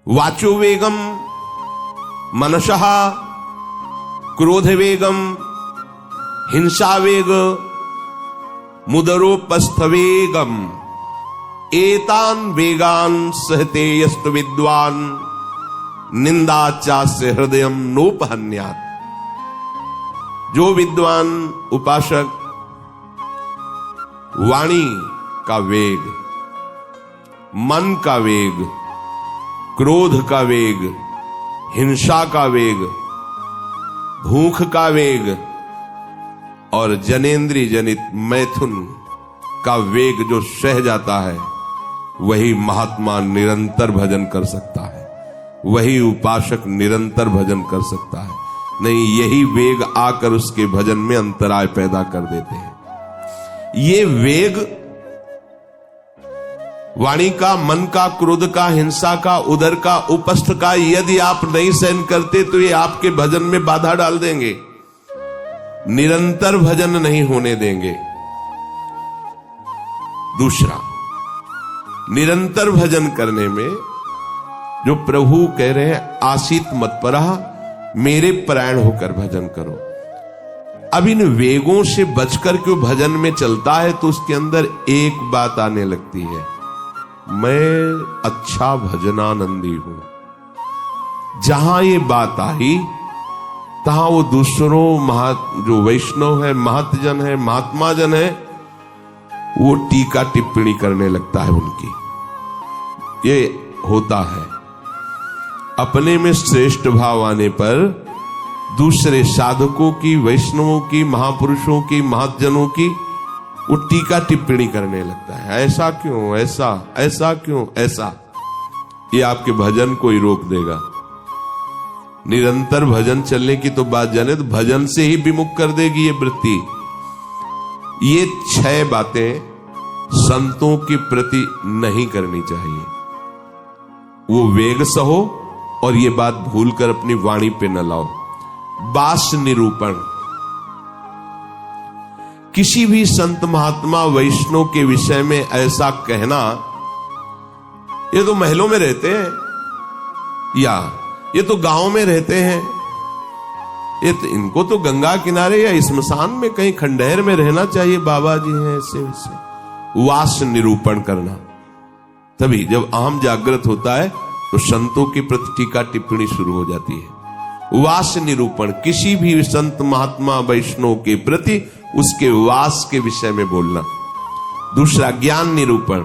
वाचो वेगम मनसः क्रोध वेगम हिंसा वेग मुदरोपस्थ वेगम एतान वेगान सहते यस्तु विद्वान निंदाचास्य हृदयम नोपहन्यात्। जो विद्वान उपासक वाणी का वेग, मन का वेग, क्रोध का वेग, हिंसा का वेग, भूख का वेग और जनेंद्रिय जनित मैथुन का वेग जो सह जाता है, वही महात्मा निरंतर भजन कर सकता है, वही उपासक निरंतर भजन कर सकता है। नहीं, यही वेग आकर उसके भजन में अंतराय पैदा कर देते हैं। ये वेग वाणी का, मन का, क्रोध का, हिंसा का, उदर का, उपस्थ का यदि आप नहीं सहन करते तो ये आपके भजन में बाधा डाल देंगे, निरंतर भजन नहीं होने देंगे। दूसरा, निरंतर भजन करने में जो प्रभु कह रहे हैं आसीत मत्परा, मेरे परायण होकर भजन करो। अब इन वेगों से बचकर के भजन में चलता है तो उसके अंदर एक बात आने लगती है, मैं अच्छा भजनानंदी हूं। जहां ये बात आई तहां वो दूसरों जो वैष्णव है, महतजन है, महात्मा जन है, वो टीका टिप्पणी करने लगता है उनकी। ये होता है अपने में श्रेष्ठ भाव आने पर दूसरे साधकों की, वैष्णवों की, महापुरुषों की, महतजनों की वो टीका टिप्पणी करने लगता है। ऐसा क्यों, ऐसा, ऐसा क्यों, ऐसा। ये आपके भजन को ही रोक देगा। निरंतर भजन चलने की तो बात जाने तो भजन से ही विमुख कर देगी ये वृत्ति। ये 6 बातें संतों के प्रति नहीं करनी चाहिए। वो वेग सहो और ये बात भूलकर अपनी वाणी पे न लाओ। बास निरूपण, किसी भी संत महात्मा वैष्णव के विषय में ऐसा कहना, ये तो महलों में रहते हैं या ये तो गांव में रहते हैं, ये तो इनको तो गंगा किनारे या स्मशान में कहीं खंडहर में रहना चाहिए, बाबा जी हैं ऐसे वैसे। वास निरूपण करना, तभी जब अहम जागृत होता है तो संतों के प्रति टीका टिप्पणी शुरू हो जाती है। वास निरूपण, किसी भी संत महात्मा वैष्णव के प्रति उसके वास के विषय में बोलना। दूसरा, ज्ञान निरूपण,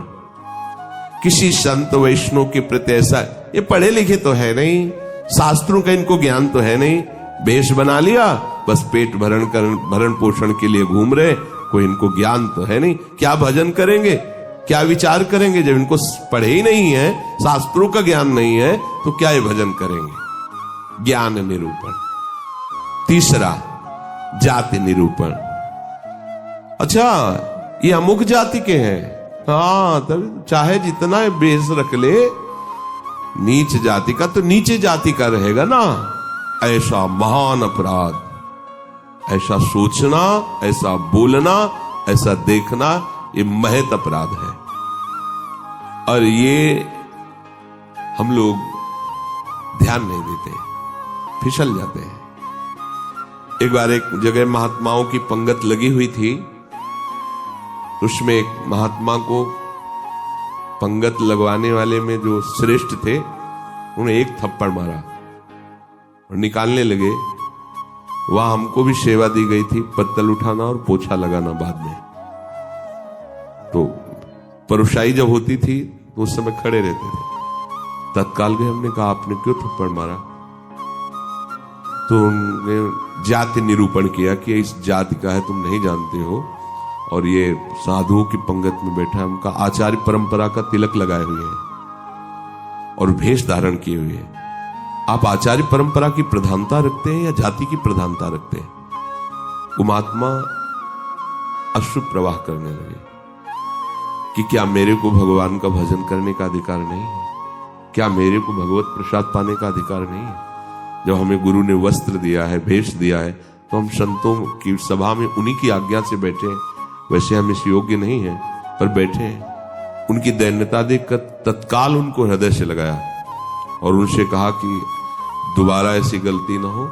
किसी संत वैष्णव के प्रति ऐसा, ये पढ़े लिखे तो है नहीं, शास्त्रों का इनको ज्ञान तो है नहीं, वेश बना लिया, बस पेट भरण पोषण के लिए घूम रहे, कोई इनको ज्ञान तो है नहीं। क्या भजन करेंगे, क्या विचार करेंगे जब इनको पढ़े ही नहीं है, शास्त्रों का ज्ञान नहीं है, तो क्या ये भजन करेंगे। ज्ञान निरूपण। तीसरा, जाति निरूपण। अच्छा, ये अमुक जाति के हैं, हाँ, तब चाहे जितना बेस रख ले, नीच जाति का तो नीचे जाति का रहेगा ना। ऐसा महान अपराध, ऐसा सोचना, ऐसा बोलना, ऐसा देखना, ये महत अपराध है। और ये हम लोग ध्यान नहीं देते, फिसल जाते हैं। एक बार एक जगह महात्माओं की पंगत लगी हुई थी, उसमें एक महात्मा को पंगत लगवाने वाले में जो श्रेष्ठ थे, उन्हें एक थप्पड़ मारा और निकालने लगे। वहां हमको भी सेवा दी गई थी, पत्तल उठाना और पोछा लगाना बाद में। तो परुषाई जब होती थी तो उस समय खड़े रहते थे। तत्काल गए, हमने कहा आपने क्यों थप्पड़ मारा? तो उन्होंने जाति निरूपण किया कि इस जाति का है, तुम नहीं जानते हो, और ये साधुओं की पंगत में बैठा है, उनका आचार्य परंपरा का तिलक लगाए हुए है और भेष धारण किए हुए है। आप आचार्य परंपरा की प्रधानता रखते हैं या जाति की प्रधानता रखते हैं? वो महात्मा अश्रु प्रवाह करने लगे कि क्या मेरे को भगवान का भजन करने का अधिकार नहीं है? क्या मेरे को भगवत प्रसाद पाने का अधिकार नहीं है? जब हमें गुरु ने वस्त्र दिया है, भेष दिया है, तो हम संतों की सभा में उन्हीं की आज्ञा से बैठे हैं। वैसे हम इस योग्य नहीं हैं, पर बैठे हैं। उनकी दैन्यता देखकर तत्काल उनको हृदय से लगाया और उनसे कहा कि दोबारा ऐसी गलती ना हो,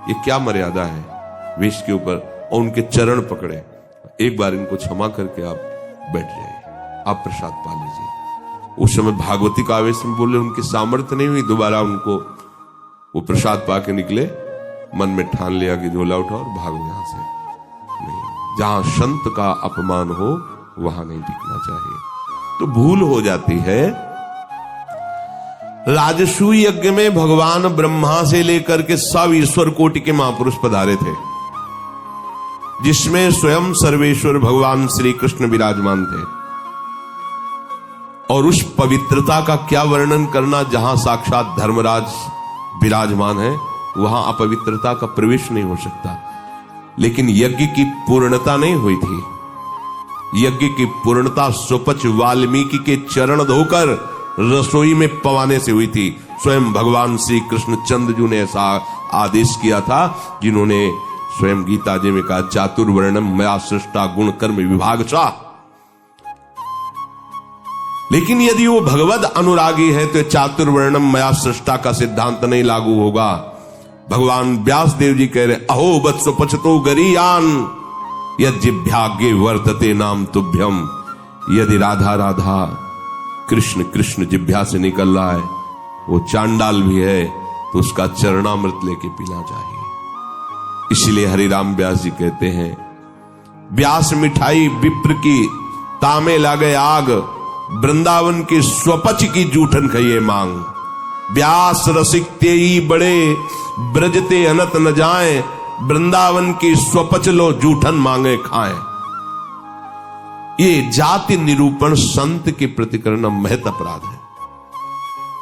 ये क्या मर्यादा है विष के ऊपर, और उनके चरण पकड़े, एक बार इनको क्षमा करके आप बैठ जाइए, आप प्रसाद पा लीजिए। उस समय भागवती का आवेश में बोले, उनकी सामर्थ्य नहीं हुई दोबारा उनको वो प्रसाद पा के निकले, मन में ठान लिया कि झोला उठाओ और भागो यहां से। नहीं, जहां संत का अपमान हो वहां नहीं टिकना चाहिए। तो भूल हो जाती है। राजसूय यज्ञ में भगवान ब्रह्मा से लेकर के सब ईश्वर कोटि के महापुरुष पधारे थे, जिसमें स्वयं सर्वेश्वर भगवान श्री कृष्ण विराजमान थे। और उस पवित्रता का क्या वर्णन करना, जहां साक्षात धर्मराज विराजमान है वहां अपवित्रता का प्रवेश नहीं हो सकता। लेकिन यज्ञ की पूर्णता नहीं हुई थी। यज्ञ की पूर्णता सुपच वाल्मीकि के चरण धोकर रसोई में पवाने से हुई थी। स्वयं भगवान श्री कृष्ण चंद्रजू ने ऐसा आदेश किया था, जिन्होंने स्वयं गीता जी में कहा, चातुर्वर्णम मया सृष्टा गुण कर्म विभागशः। लेकिन यदि वो भगवद अनुरागी है तो चातुर्वर्णम मया सृष्टा का सिद्धांत नहीं लागू होगा। भगवान व्यास देव जी कह रहे, अहो वत्स पचतो गरीयान यज्जिभ्यागे वर्तते नाम तुभ्यम। यदि राधा राधा कृष्ण कृष्ण जिभ्या से निकल रहा है, वो चांडाल भी है, तो उसका चरणामृत लेके पीना चाहिए। इसलिए हरिराम व्यास जी कहते हैं, व्यास मिठाई विप्र की तामे लागे आग, वृंदावन के स्वपच की जूठन खइए मांग। व्यास रसिक तेई बड़े ब्रजते अनत न जाए, वृंदावन की स्वपच लो जूठन मांगे खाएं। ये जाति निरूपण संत के प्रति करना महत अपराध है।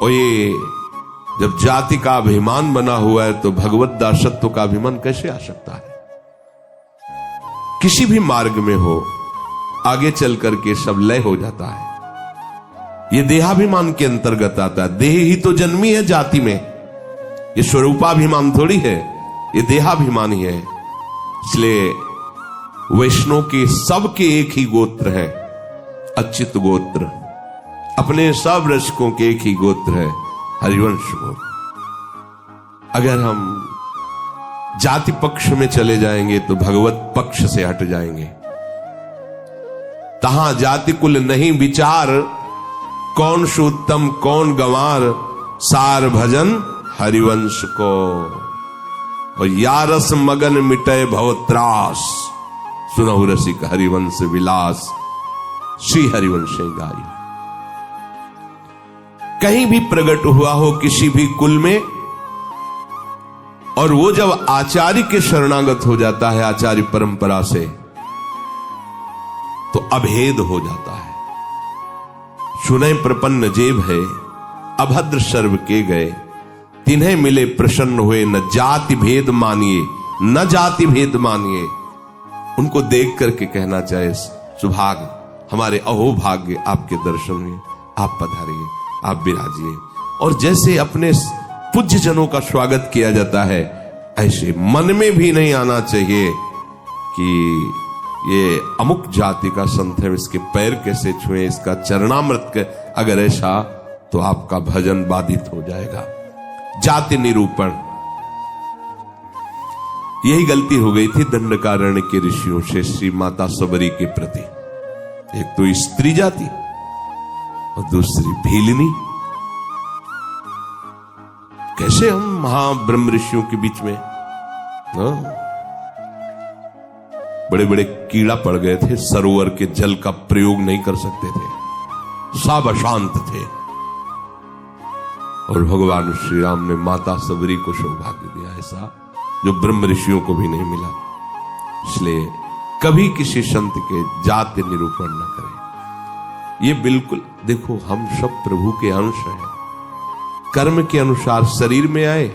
और ये जब जाति का अभिमान बना हुआ है तो भगवत दासत्व का अभिमान कैसे आ सकता है? किसी भी मार्ग में हो, आगे चल करके सब लय हो जाता है। ये देहाभिमान के अंतर्गत आता है। देह ही तो जन्मी है जाति में, ये स्वरूपाभिमान थोड़ी है, ये देहाभिमान ही है। इसलिए वैष्णव के सबके एक ही गोत्र है, अच्युत गोत्र। अपने सब रसिकों के एक ही गोत्र है, हरिवंश गोत्र। अगर हम जाति पक्ष में चले जाएंगे तो भगवत पक्ष से हट जाएंगे। तहां जाति कुल नहीं विचार, कौन शुद्धम कौन गंवार, सार भजन हरिवंश को। और यारस मगन मिटे भवत्रास, सुनहु रसिक हरिवंश विलास, श्री हरिवंश गाई। कहीं भी प्रकट हुआ हो किसी भी कुल में, और वो जब आचार्य के शरणागत हो जाता है, आचार्य परंपरा से, तो अभेद हो जाता है। सुने प्रपन्न जेब है, अभद्र सर्व के गए, तिन्हें मिले प्रसन्न हुए, न जाति भेद मानिए, न जाति भेद मानिए। उनको देख करके कहना चाहे, सुभाग हमारे अहोभाग्य आपके दर्शन हुए, आप पधारिए, आप विराजिए। और जैसे अपने पूज्य जनों का स्वागत किया जाता है, ऐसे मन में भी नहीं आना चाहिए कि ये अमुक जाति का संत है, इसके पैर कैसे छुए, इसका चरणामृत के। अगर ऐसा तो आपका भजन बाधित हो जाएगा। जाति निरूपण, यही गलती हो गई थी दंडकारण्य के ऋषियों से श्री माता सबरी के प्रति। एक तो स्त्री जाति और दूसरी भीलनी। कैसे हम महाब्रह्म ऋषियों के बीच में बड़े बड़े कीड़ा पड़ गए थे, सरोवर के जल का प्रयोग नहीं कर सकते थे, सब अशांत थे। और भगवान श्री राम ने माता सबरी को सौभाग्य दिया ऐसा जो ब्रह्म ऋषियों को भी नहीं मिला। इसलिए कभी किसी संत के जाति निरूपण न करें। ये बिल्कुल देखो, हम सब प्रभु के अंश हैं। कर्म के अनुसार शरीर में आए,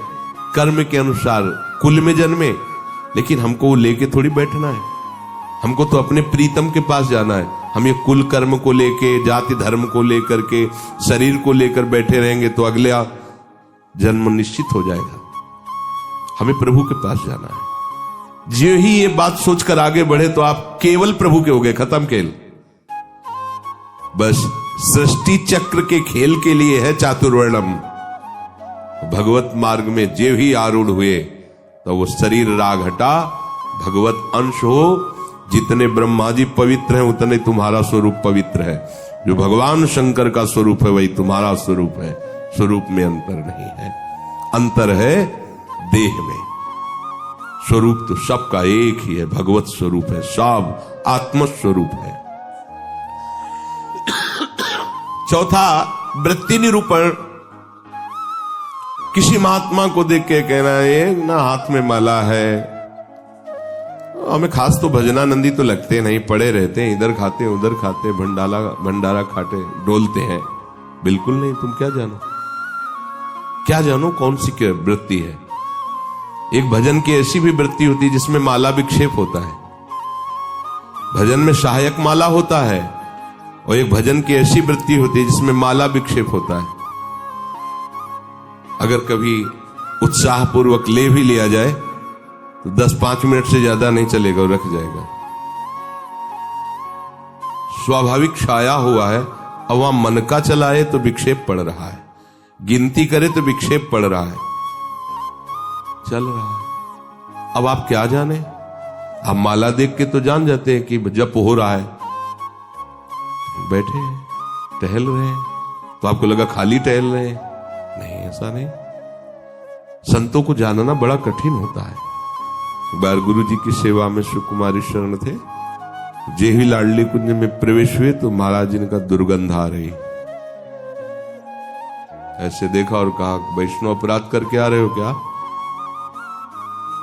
कर्म के अनुसार कुल में जन्मे, लेकिन हमको वो लेके थोड़ी बैठना है। हमको तो अपने प्रीतम के पास जाना है। हम ये कुल कर्म को लेके, जाति धर्म को लेकर के, शरीर को लेकर बैठे रहेंगे तो अगले जन्म निश्चित हो जाएगा। हमें प्रभु के पास जाना है। जो ही ये बात सोचकर आगे बढ़े तो आप केवल प्रभु के हो गए, खत्म खेल। बस सृष्टि चक्र के खेल के लिए है चातुर्वर्णम। भगवत मार्ग में जे ही आरूढ़ हुए तो वो शरीर राग हटा, भगवत अंश हो। जितने ब्रह्मा जी पवित्र हैं उतने तुम्हारा स्वरूप पवित्र है। जो भगवान शंकर का स्वरूप है वही तुम्हारा स्वरूप है। स्वरूप में अंतर नहीं है, अंतर है देह में। स्वरूप तो सबका एक ही है, भगवत स्वरूप है, सब आत्म स्वरूप है। चौथा, वृत्ति निरूपण। किसी महात्मा को देख के कहना है ना हाथ में माला है, हमें खास तो भजनानंदी तो लगते नहीं, पड़े रहते हैं, इधर खाते उधर खाते, भंडारा खाते, डोलते हैं। बिल्कुल नहीं। तुम क्या जानो, क्या जानो कौन सी क्या वृत्ति है। एक भजन की ऐसी भी वृत्ति होती है जिसमें माला विक्षेप होता है। भजन में सहायक माला होता है, और एक भजन की ऐसी वृत्ति होती है जिसमें माला विक्षेप होता है। अगर कभी उत्साहपूर्वक ले भी लिया जाए तो 10-5 मिनट से ज्यादा नहीं चलेगा, रख जाएगा। स्वाभाविक छाया हुआ है, अब वहां मन का चलाए तो विक्षेप पड़ रहा है, गिनती करे तो विक्षेप पड़ रहा है, चल रहा है। अब आप क्या जाने, आप माला देख के तो जान जाते हैं कि जप हो रहा है। बैठे हैं, टहल रहे हैं, तो आपको लगा खाली टहल रहे हैं। नहीं, ऐसा नहीं। संतों को जानना बड़ा कठिन होता है। एक बार गुरु जी की सेवा में सुकुमारी शरण थे, जे ही लाडली कुंज में प्रवेश हुए तो महाराज जी ने कहा दुर्गंध आ रही। ऐसे देखा और कहा वैष्णव अपराध करके आ रहे हो क्या?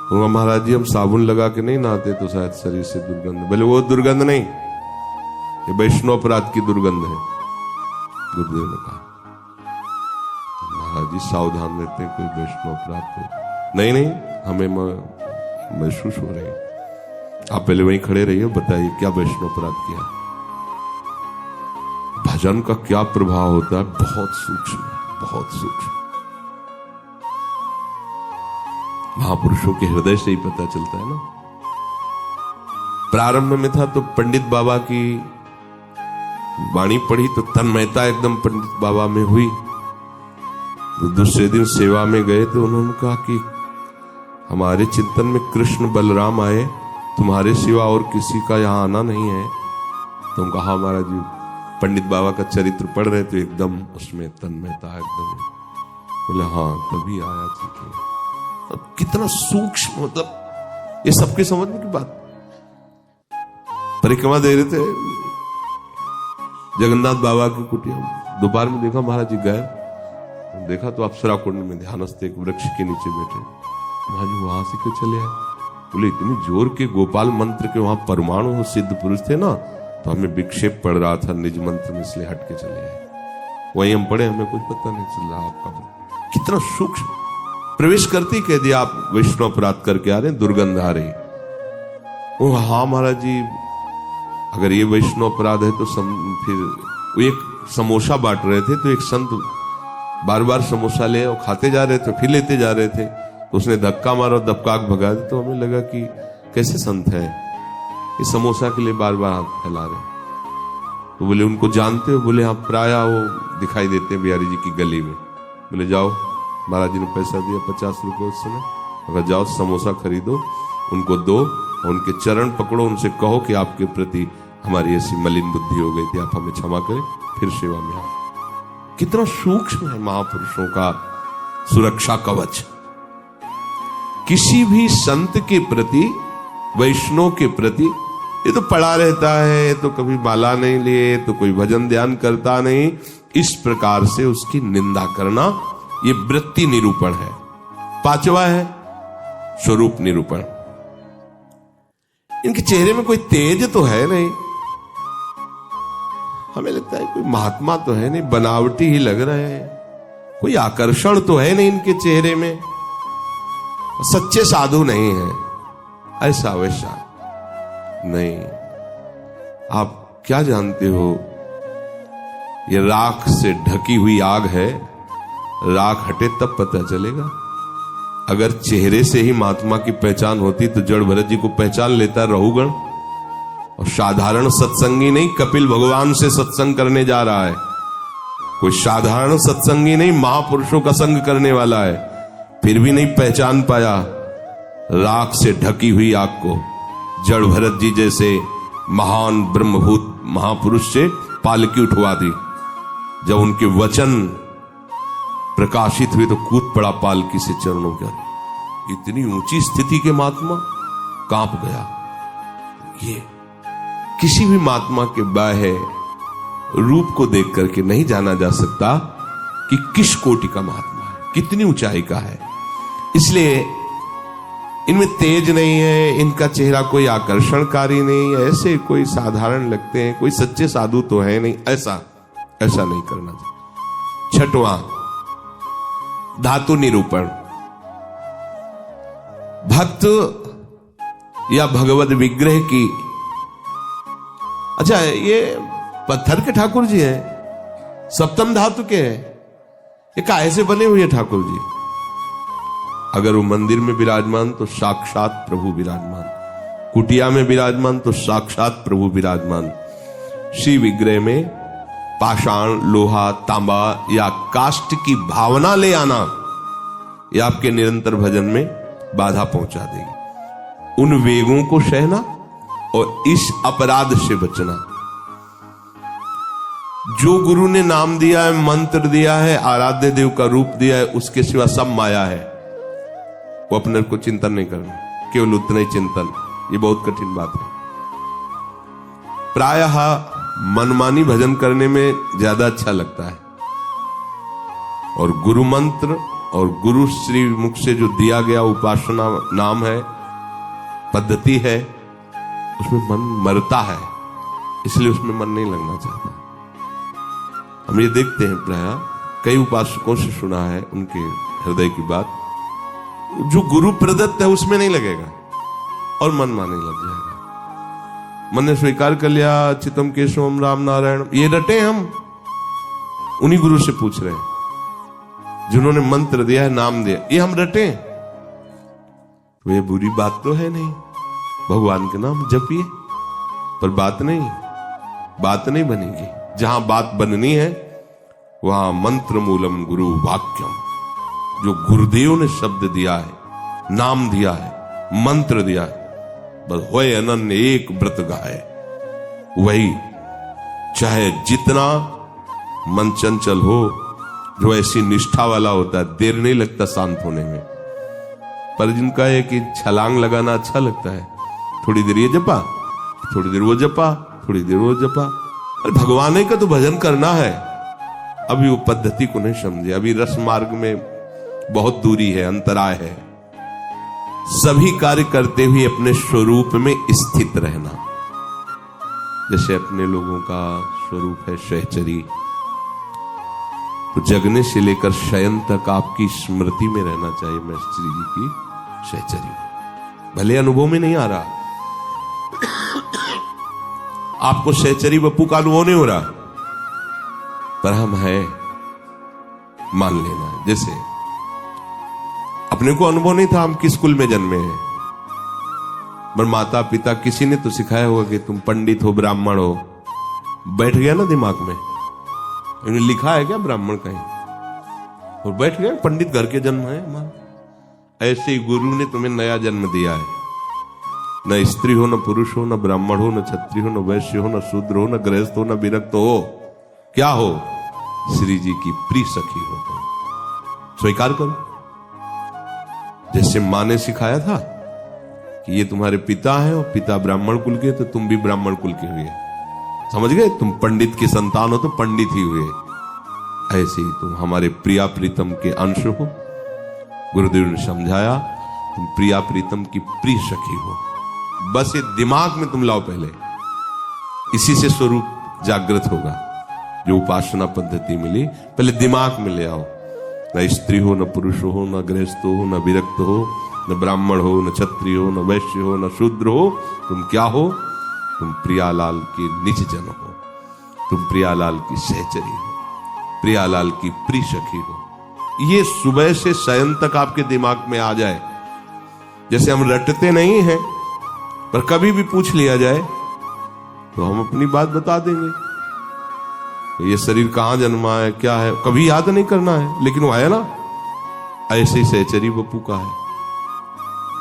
तो महाराज जी हम साबुन लगा के नहीं नहाते तो शायद शरीर से दुर्गंध। बोले वो दुर्गंध नहीं, ये वैष्णव अपराध की दुर्गंध है। गुरुदेव ने कहा महाराज जी सावधान रहते हैं, कोई वैष्णव अपराध तो नहीं, हमें महसूस हो रही है। आप पहले वहीं खड़े रहिए, बताइए क्या वैष्णव अपराध किया। भजन का क्या प्रभाव होता है, बहुत सूक्ष्म है, बहुत सूक्ष्म। महापुरुषों के हृदय से ही पता चलता है ना। प्रारंभ में था तो पंडित बाबा की वाणी पढ़ी तो तन्मयता एकदम पंडित बाबा में हुई। तो दूसरे दिन सेवा में गए तो उन्होंने कहा कि हमारे चिंतन में कृष्ण बलराम आए, तुम्हारे सिवा और किसी का यहाँ आना नहीं है। तो हम कहा महाराज जी पंडित बाबा का चरित्र पढ़ रहे तो एकदम उसमें तन्मयता एकदम। बोले हाँ तभी आया थी। अब कितना सूक्ष्म, मतलब ये सबके समझने की बात। परिक्रमा दे रहे थे जगन्नाथ बाबा की कुटिया, दोपहर में देखा महाराज जी गए, देखा तो अप्सरा कुंड में ध्यानस्थ एक वृक्ष के नीचे बैठे। महाराज जी वहां से क्यों चले आए? बोले इतनी जोर के गोपाल मंत्र के वहां परमाणु सिद्ध पुरुष थे ना, तो हमें विक्षेप पड़ रहा था निज मंत्र में, इसलिए हट के चले आए। वहीं हम पढ़े, हमें कुछ पता नहीं चल रहा आपका। कितना सूक्ष्म। प्रवेश करते ही कह दिया आप वैष्णव अपराध करके आ रहे हैं, दुर्गंध आ रही। वो हाँ महाराज जी अगर ये वैष्णव अपराध है तो फिर वो एक समोसा बांट रहे थे तो एक संत बार बार समोसा ले और खाते जा रहे थे, फिर लेते जा रहे थे, तो उसने धक्का मारा और दबकाक भगा दिया। तो हमें लगा कि कैसे संत है, इस समोसा के लिए बार बार हाथ फैला रहे। तो बोले उनको जानते हो? बोले हाँ प्राय वो दिखाई देते हैं बिहारी जी की गली में। बोले जाओ, महाराज जी ने पैसा दिया 50 रुपये उस समय, अगर जाओ समोसा खरीदो, उनको दो और उनके चरण पकड़ो, उनसे कहो कि आपके प्रति हमारी ऐसी मलिन बुद्धि हो गई थी, आप हमें क्षमा करें, फिर सेवा में आओ। कितना सूक्ष्म है महापुरुषों का सुरक्षा कवच। किसी भी संत के प्रति, वैष्णव के प्रति, ये तो पड़ा रहता है, तो कभी माला नहीं लिए, तो कोई भजन ध्यान करता नहीं, इस प्रकार से उसकी निंदा करना ये वृत्ति निरूपण है। पांचवा है स्वरूप निरूपण। इनके चेहरे में कोई तेज तो है नहीं, हमें लगता है कोई महात्मा तो है नहीं, बनावटी ही लग रहे हैं, कोई आकर्षण तो है नहीं इनके चेहरे में, सच्चे साधु नहीं है, ऐसा वैसा नहीं। आप क्या जानते हो, ये राख से ढकी हुई आग है, राख हटे तब पता चलेगा। अगर चेहरे से ही महात्मा की पहचान होती तो जड़ भरत जी को पहचान लेता रहुगण। और साधारण सत्संगी नहीं, कपिल भगवान से सत्संग करने जा रहा है, कोई साधारण सत्संगी नहीं, महापुरुषों का संग करने वाला है, फिर भी नहीं पहचान पाया राख से ढकी हुई आग को। जड़ भरत जी जैसे महान ब्रह्मभूत महापुरुष से पालकी उठवा दी। जब उनके वचन प्रकाशित हुए तो कूद पड़ा पालकी से चरणों के। इतनी ऊंची स्थिति के महात्मा, कांप गया। ये किसी भी महात्मा के बाह्य रूप को देख करके नहीं जाना जा सकता कि किस कोटि का महात्मा है, कितनी ऊंचाई का है। इसलिए इनमें तेज नहीं है, इनका चेहरा कोई आकर्षणकारी नहीं है, ऐसे कोई साधारण लगते हैं, कोई सच्चे साधु तो है नहीं, ऐसा नहीं करना चाहिए। छठवां, धातु निरूपण। भक्त या भगवत विग्रह की, अच्छा ये पत्थर के ठाकुर जी हैं, सप्तम धातु के हैं, ये काहे से बने हुए ठाकुर जी? अगर वो मंदिर में विराजमान तो साक्षात प्रभु विराजमान, कुटिया में विराजमान तो साक्षात प्रभु विराजमान। श्री विग्रह में पाषाण, लोहा, तांबा या काष्ठ की भावना ले आना, यह आपके निरंतर भजन में बाधा पहुंचा देगी। उन वेगों को सहना और इस अपराध से बचना। जो गुरु ने नाम दिया है, मंत्र दिया है, आराध्य देव का रूप दिया है, उसके सिवा सब माया है, वो अपने को चिंतन नहीं करना, केवल उतना ही चिंतन। ये बहुत कठिन बात है। प्रायः मनमानी भजन करने में ज्यादा अच्छा लगता है, और गुरु मंत्र और गुरु श्री मुख से जो दिया गया उपासना नाम है, पद्धति है, उसमें मन मरता है, इसलिए उसमें मन नहीं लगना चाहता। हम ये देखते हैं, प्रायः कई उपासकों से सुना है उनके हृदय की बात, जो गुरु प्रदत्त है उसमें नहीं लगेगा और मन माने लग जाएगा। मन ने स्वीकार कर लिया चितम केशवम राम नारायण, ये रटे हम उन्हीं गुरु से पूछ रहे हैं जिन्होंने मंत्र दिया है, नाम दिया, ये हम रटे, तो ये बुरी बात तो है नहीं। भगवान के नाम जपिए, पर बात नहीं बनेगी। जहां बात बननी है वहां मंत्र मूलम गुरु वाक्यम, जो गुरुदेव ने शब्द दिया है, नाम दिया है, मंत्र दिया है, बस होए अनन्य एक व्रत गाए, वही। चाहे जितना मन चंचल हो, जो ऐसी निष्ठा वाला होता है, देर नहीं लगता शांत होने में। पर जिनका है कि छलांग लगाना अच्छा लगता है, थोड़ी देर ये जपा, थोड़ी देर वो जपा, थोड़ी देर वो जपा, अरे भगवान का तो भजन करना है। अभी वो पद्धति को नहीं समझे, अभी रस मार्ग में बहुत दूरी है, अंतराय है। सभी कार्य करते हुए अपने स्वरूप में स्थित रहना। जैसे अपने लोगों का स्वरूप है सहचरी, तो जगने से लेकर शयन तक आपकी स्मृति में रहना चाहिए। मैं श्री जी की सहचरी, भले अनुभव में नहीं आ रहा, आपको सहचरी बप्पू का अनुभव नहीं हो रहा, पर हम है, मान लेना है। जैसे अपने को अनुभव नहीं था हम किस कुल में जन्मे हैं, पर माता पिता किसी ने तो सिखाया होगा कि तुम पंडित हो, ब्राह्मण हो, बैठ गया ना दिमाग में। इन्हें लिखा है क्या ब्राह्मण कहीं, और बैठ गया पंडित घर के जन्म है हमारा। ऐसे ही गुरु ने तुम्हें नया जन्म दिया है, न स्त्री हो, न पुरुष हो, न ब्राह्मण हो, न क्षत्रिय हो, न वैश्य हो, न शूद्र हो, न गृहस्थ हो, न विरक्त हो, क्या हो? श्री जी की प्रिय सखी हो। तो स्वीकार करो। जैसे माँ ने सिखाया था कि ये तुम्हारे पिता हैं और पिता ब्राह्मण कुल के, तो तुम भी ब्राह्मण कुल के हुए, समझ गए? तुम पंडित की संतान हो तो पंडित ही हुए। ऐसे ही तुम हमारे प्रिया प्रीतम के अंश हो। गुरुदेव ने समझाया, तुम प्रिया प्रीतम की प्रिय सखी हो। बस ये दिमाग में तुम लाओ पहले, इसी से स्वरूप जागृत होगा। जो उपासना पद्धति मिली, पहले दिमाग में ले आओ। न स्त्री हो, न पुरुष हो, न गृहस्थ हो, न विरक्त हो, न ब्राह्मण हो, न क्षत्रिय हो, न वैश्य हो, न शूद्र हो। तुम क्या हो? तुम प्रियालाल के निज जन हो, तुम प्रियालाल की सहचरी हो, प्रियालाल की प्रिय सखी हो। ये सुबह से शयन तक आपके दिमाग में आ जाए। जैसे हम रटते नहीं हैं, पर कभी भी पूछ लिया जाए तो हम अपनी बात बता देंगे। ये शरीर कहाँ जन्मा है, क्या है, कभी याद नहीं करना है, लेकिन वो है ना। ऐसे ही सहचरी बपू का है।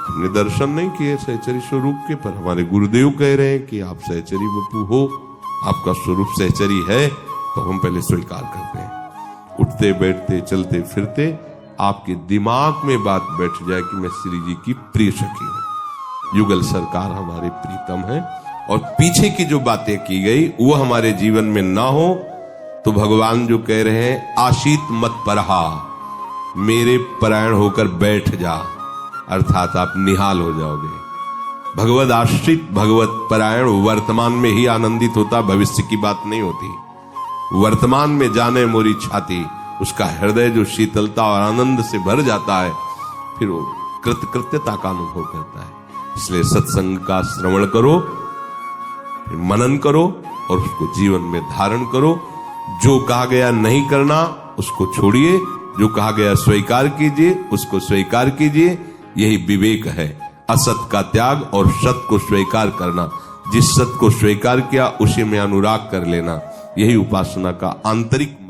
हमने दर्शन नहीं किए सहचरी स्वरूप के, पर हमारे गुरुदेव कह रहे हैं कि आप सहचरी बपू हो, आपका स्वरूप सहचरी है, तो हम पहले स्वीकार करते हैं। उठते बैठते चलते फिरते आपके दिमाग में बात बैठ जाए कि मैं श्री जी की प्रिय सखी हूं। युगल सरकार हमारे प्रीतम है, और पीछे की जो बातें की गई वो हमारे जीवन में ना हो, तो भगवान जो कह रहे हैं आशीत मत परहा, मेरे परायण होकर बैठ जा, अर्थात आप निहाल हो जाओगे। भगवत आश्रित भगवत परायण वर्तमान में ही आनंदित होता, भविष्य की बात नहीं होती। वर्तमान में जाने मोरी छाती, उसका हृदय जो शीतलता और आनंद से भर जाता है, फिर वो कृतकृत्यता का अनुभव करता है। इसलिए सत्संग का श्रवण करो, फिर मनन करो और उसको जीवन में धारण करो। जो कहा गया नहीं करना उसको छोड़िए, जो कहा गया स्वीकार कीजिए उसको स्वीकार कीजिए। यही विवेक है, असत का त्याग और सत को स्वीकार करना। जिस सत को स्वीकार किया उसी में अनुराग कर लेना, यही उपासना का आंतरिक